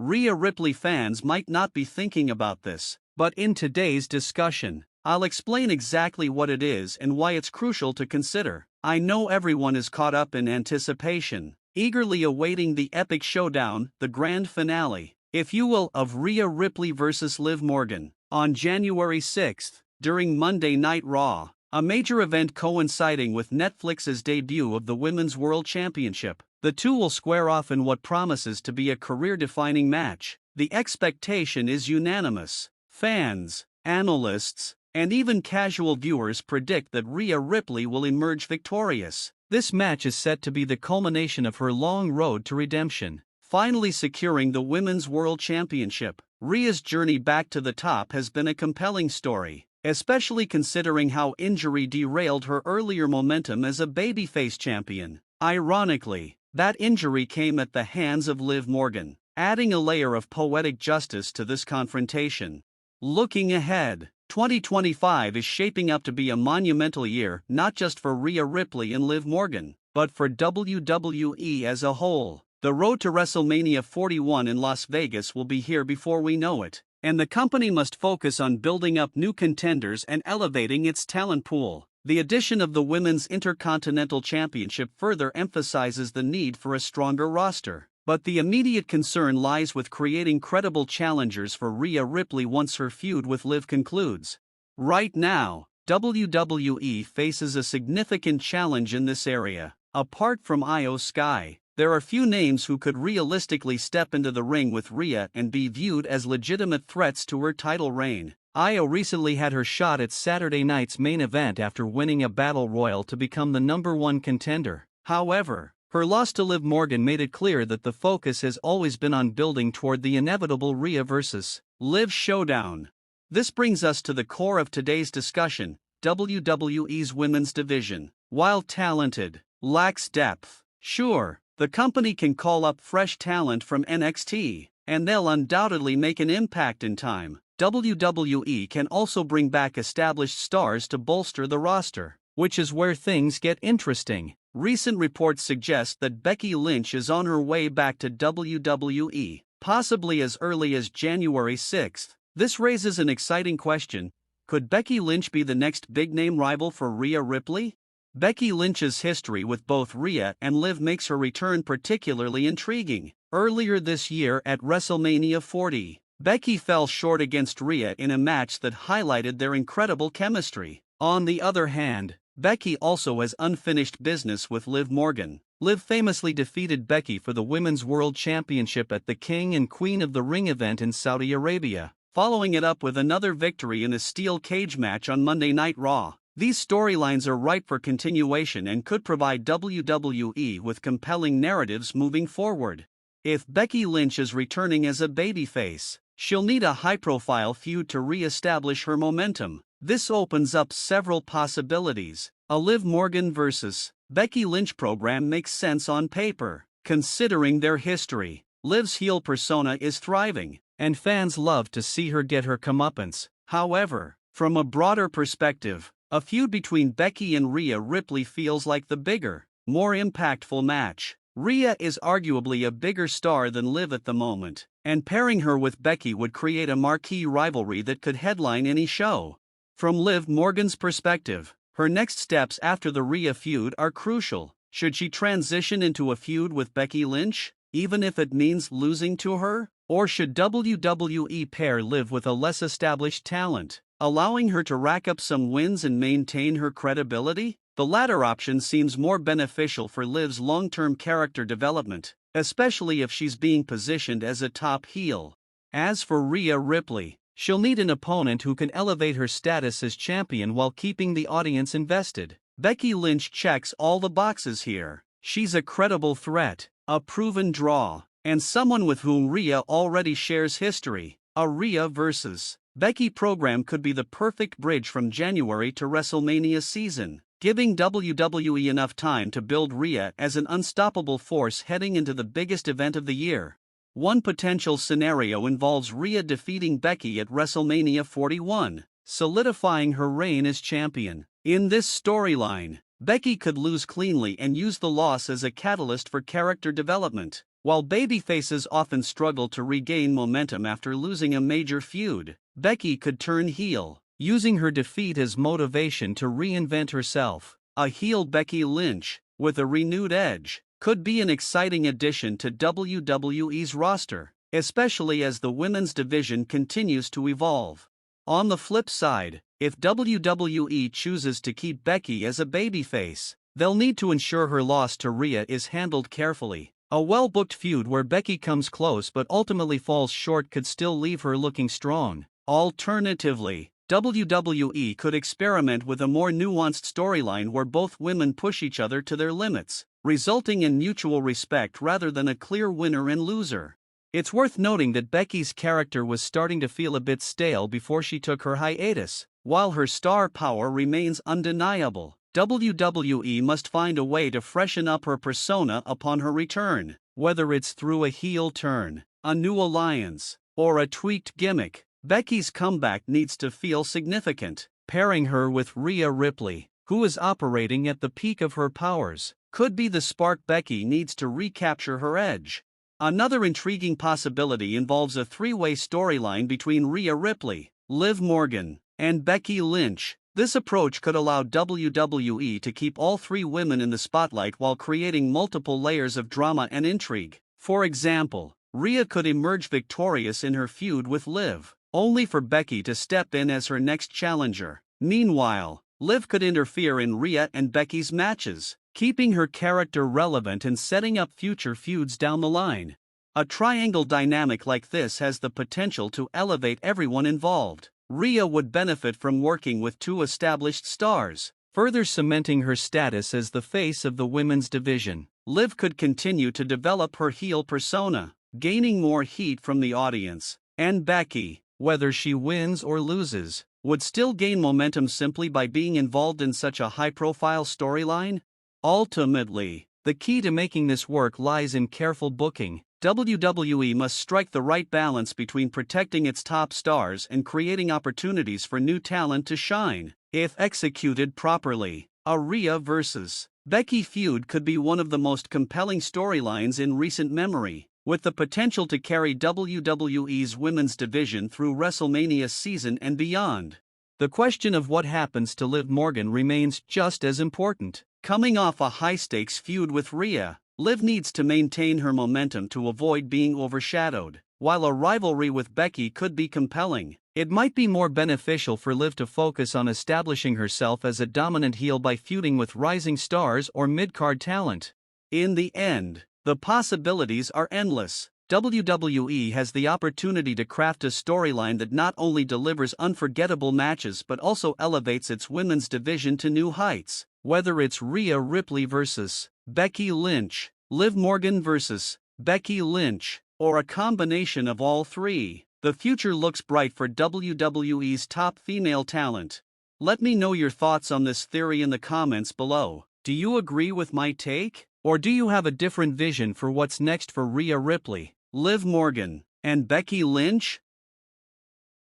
Rhea Ripley fans might not be thinking about this, but in today's discussion, I'll explain exactly what it is and why it's crucial to consider. I know everyone is caught up in anticipation, eagerly awaiting the epic showdown, the grand finale, if you will, of Ria Ripley vs. Liv Morgan, on January 6th, during Monday Night Raw, a major event coinciding with Netflix's debut of the Women's World Championship. The two will square off in what promises to be a career-defining match. The expectation is unanimous. Fans, analysts, and even casual viewers predict that Ria Ripley will emerge victorious. This match is set to be the culmination of her long road to redemption, finally securing the Women's World Championship. Rhea's journey back to the top has been a compelling story, especially considering how injury derailed her earlier momentum as a babyface champion. Ironically, that injury came at the hands of Liv Morgan, adding a layer of poetic justice to this confrontation. Looking ahead, 2025 is shaping up to be a monumental year not just for Ria Ripley and Liv Morgan, but for WWE as a whole. The road to WrestleMania 41 in Las Vegas will be here before we know it, and the company must focus on building up new contenders and elevating its talent pool. The addition of the Women's Intercontinental Championship further emphasizes the need for a stronger roster. But the immediate concern lies with creating credible challengers for Ria Ripley once her feud with Liv concludes. Right now, WWE faces a significant challenge in this area. Apart from Io Sky, there are few names who could realistically step into the ring with Rhea and be viewed as legitimate threats to her title reign. Io recently had her shot at Saturday night's main event after winning a battle royal to become the #1 contender. However, her loss to Liv Morgan made it clear that the focus has always been on building toward the inevitable Rhea vs. Liv showdown. This brings us to the core of today's discussion. WWE's women's division, while talented, lacks depth. Sure, the company can call up fresh talent from NXT, and they'll undoubtedly make an impact in time. WWE can also bring back established stars to bolster the roster, which is where things get interesting. Recent reports suggest that Becky Lynch is on her way back to WWE, possibly as early as January 6th. This raises an exciting question. Could Becky Lynch be the next big-name rival for Rhea Ripley? Becky Lynch's history with both Rhea and Liv makes her return particularly intriguing. Earlier this year at WrestleMania 40, Becky fell short against Rhea in a match that highlighted their incredible chemistry. On the other hand, Becky also has unfinished business with Liv Morgan. Liv famously defeated Becky for the Women's World Championship at the King and Queen of the Ring event in Saudi Arabia, following it up with another victory in a steel cage match on Monday Night Raw. These storylines are ripe for continuation and could provide WWE with compelling narratives moving forward. If Becky Lynch is returning as a babyface, she'll need a high-profile feud to re-establish her momentum. This opens up several possibilities. A Liv Morgan vs. Becky Lynch program makes sense on paper, considering their history. Liv's heel persona is thriving, and fans love to see her get her comeuppance. However, from a broader perspective, a feud between Becky and Rhea Ripley feels like the bigger, more impactful match. Rhea is arguably a bigger star than Liv at the moment, and pairing her with Becky would create a marquee rivalry that could headline any show. From Liv Morgan's perspective, her next steps after the Rhea feud are crucial. Should she transition into a feud with Becky Lynch, even if it means losing to her? Or should WWE pair Liv with a less established talent, allowing her to rack up some wins and maintain her credibility? The latter option seems more beneficial for Liv's long-term character development, especially if she's being positioned as a top heel. As for Rhea Ripley, she'll need an opponent who can elevate her status as champion while keeping the audience invested. Becky Lynch checks all the boxes here. She's a credible threat, a proven draw, and someone with whom Rhea already shares history. A Rhea vs. Becky program could be the perfect bridge from January to WrestleMania season, giving WWE enough time to build Rhea as an unstoppable force heading into the biggest event of the year. One potential scenario involves Rhea defeating Becky at WrestleMania 41, solidifying her reign as champion. In this storyline, Becky could lose cleanly and use the loss as a catalyst for character development, While babyfaces often struggle to regain momentum after losing a major feud, Becky could turn heel, using her defeat as motivation to reinvent herself. A heel Becky Lynch, with a renewed edge, could be an exciting addition to WWE's roster, especially as the women's division continues to evolve. On the flip side, if WWE chooses to keep Becky as a babyface, they'll need to ensure her loss to Rhea is handled carefully. A well-booked feud where Becky comes close but ultimately falls short could still leave her looking strong. Alternatively, WWE could experiment with a more nuanced storyline where both women push each other to their limits, resulting in mutual respect rather than a clear winner and loser. It's worth noting that Becky's character was starting to feel a bit stale before she took her hiatus. While her star power remains undeniable, WWE must find a way to freshen up her persona upon her return, whether it's through a heel turn, a new alliance, or a tweaked gimmick. Becky's comeback needs to feel significant. Pairing her with Ria Ripley, who is operating at the peak of her powers, could be the spark Becky needs to recapture her edge. Another intriguing possibility involves a three-way storyline between Ria Ripley, Liv Morgan, and Becky Lynch. This approach could allow WWE to keep all three women in the spotlight while creating multiple layers of drama and intrigue. For example, Rhea could emerge victorious in her feud with Liv, only for Becky to step in as her next challenger. Meanwhile, Liv could interfere in Rhea and Becky's matches, keeping her character relevant and setting up future feuds down the line. A triangle dynamic like this has the potential to elevate everyone involved. Rhea would benefit from working with two established stars, further cementing her status as the face of the women's division. Liv could continue to develop her heel persona, gaining more heat from the audience, and Becky, whether she wins or loses, would still gain momentum simply by being involved in such a high-profile storyline. Ultimately, the key to making this work lies in careful booking. WWE must strike the right balance between protecting its top stars and creating opportunities for new talent to shine. If executed properly, a Rhea vs. Becky feud could be one of the most compelling storylines in recent memory, with the potential to carry WWE's women's division through WrestleMania season and beyond. The question of what happens to Liv Morgan remains just as important. Coming off a high-stakes feud with Rhea, Liv needs to maintain her momentum to avoid being overshadowed. While a rivalry with Becky could be compelling, it might be more beneficial for Liv to focus on establishing herself as a dominant heel by feuding with rising stars or mid-card talent. In the end, the possibilities are endless. WWE has the opportunity to craft a storyline that not only delivers unforgettable matches but also elevates its women's division to new heights. Whether it's Rhea Ripley vs. Becky Lynch, Liv Morgan vs. Becky Lynch, or a combination of all three, the future looks bright for WWE's top female talent. Let me know your thoughts on this theory in the comments below. Do you agree with my take? Or do you have a different vision for what's next for Rhea Ripley, Liv Morgan, and Becky Lynch?